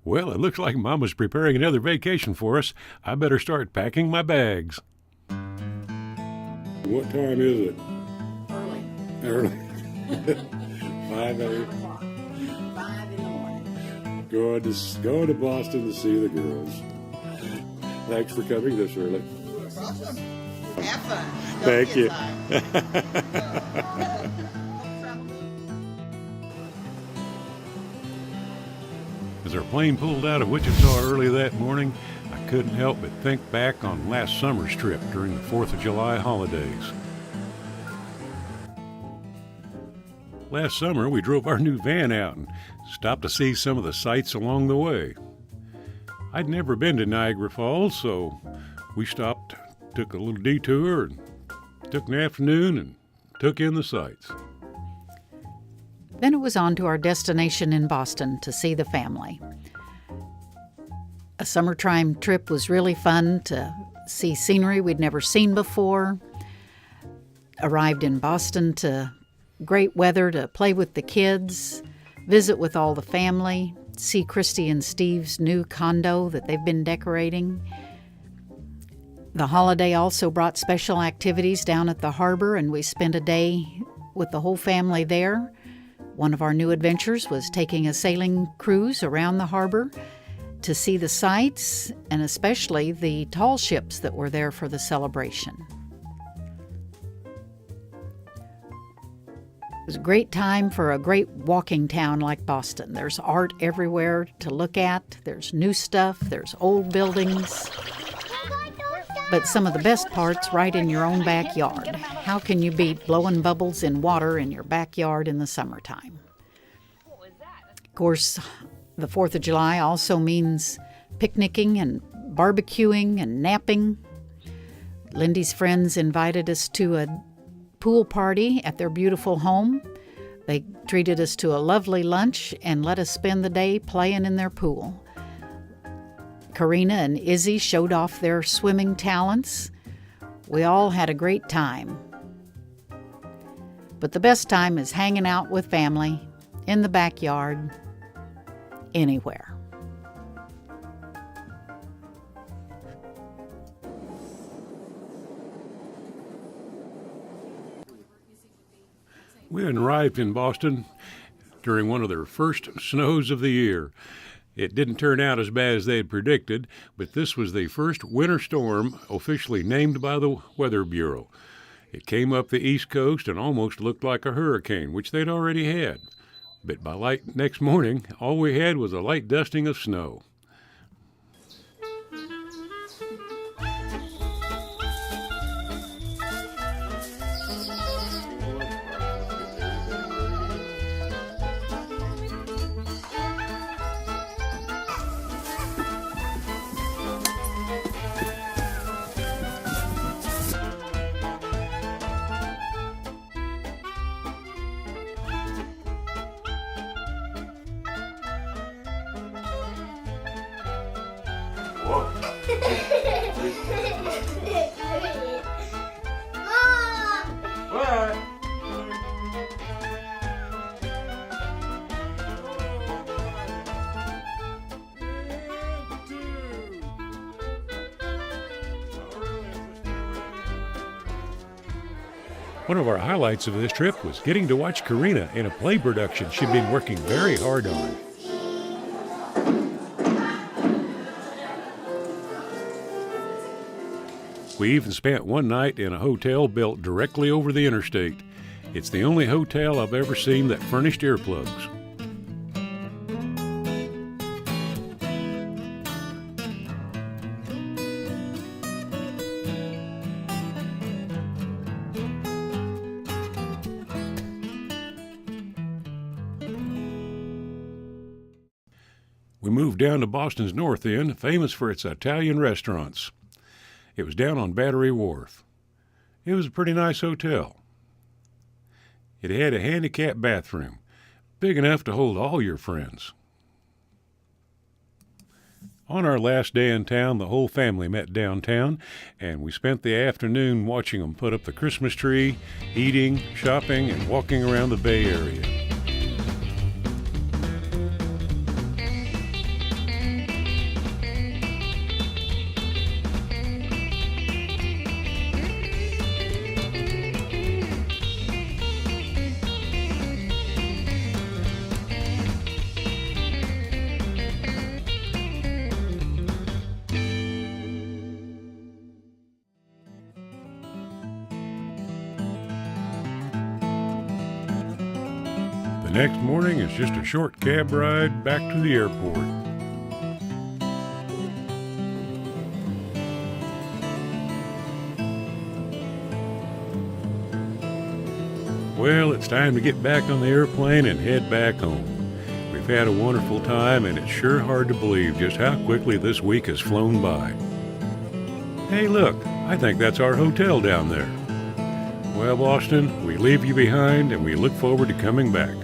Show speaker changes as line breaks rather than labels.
Well, it looks like Mama's preparing another vacation for us. I better start packing my bags. What time is it? Early. 5 a.m.
5 in the morning.
Going to Boston to see the girls. Thanks for coming this early.
Awesome. Have fun.
Thank you. As our plane pulled out of Wichita early that morning, I couldn't help but think back on last summer's trip during the 4th of July holidays. Last summer, we drove our new van out and stopped to see some of the sights along the way. I'd never been to Niagara Falls, so we stopped, took a little detour, and took an afternoon and took in the sights.
Then it was on to our destination in Boston to see the family. A summertime trip was really fun to see scenery we'd never seen before. Arrived in Boston to great weather to play with the kids, visit with all the family, see Christy and Steve's new condo that they've been decorating. The holiday also brought special activities down at the harbor, and we spent a day with the whole family there. One of our new adventures was taking a sailing cruise around the harbor to see the sights, and especially the tall ships that were there for the celebration. It was a great time for a great walking town like Boston. There's art everywhere to look at. There's new stuff. There's old buildings. But some of the best parts right in your own backyard. How can you beat blowing bubbles in water in your backyard in the summertime? Of course, the 4th of July also means picnicking and barbecuing and napping. Lindy's friends invited us to a pool party at their beautiful home. They treated us to a lovely lunch and let us spend the day playing in their pool. Karina and Izzy showed off their swimming talents. We all had a great time. But the best time is hanging out with family, in the backyard, anywhere.
We had arrived in Boston during one of their first snows of the year. It didn't turn out as bad as they had predicted, but this was the first winter storm officially named by the Weather Bureau. It came up the East Coast and almost looked like a hurricane, which they'd already had. But by light next morning, all we had was a light dusting of snow. One of our highlights of this trip was getting to watch Karina in a play production she'd been working very hard on. We even spent one night in a hotel built directly over the interstate. It's the only hotel I've ever seen that furnished earplugs. We moved down to Boston's North End, famous for its Italian restaurants. It was down on Battery Wharf. It was a pretty nice hotel. It had a handicapped bathroom, big enough to hold all your friends. On our last day in town, the whole family met downtown, and we spent the afternoon watching them put up the Christmas tree, eating, shopping, and walking around the Bay Area. next morning is just a short cab ride back to the airport. Well, it's time to get back on the airplane and head back home. We've had a wonderful time, and it's sure hard to believe just how quickly this week has flown by. Hey, look, I think that's our hotel down there. Well, Boston, we leave you behind, and we look forward to coming back.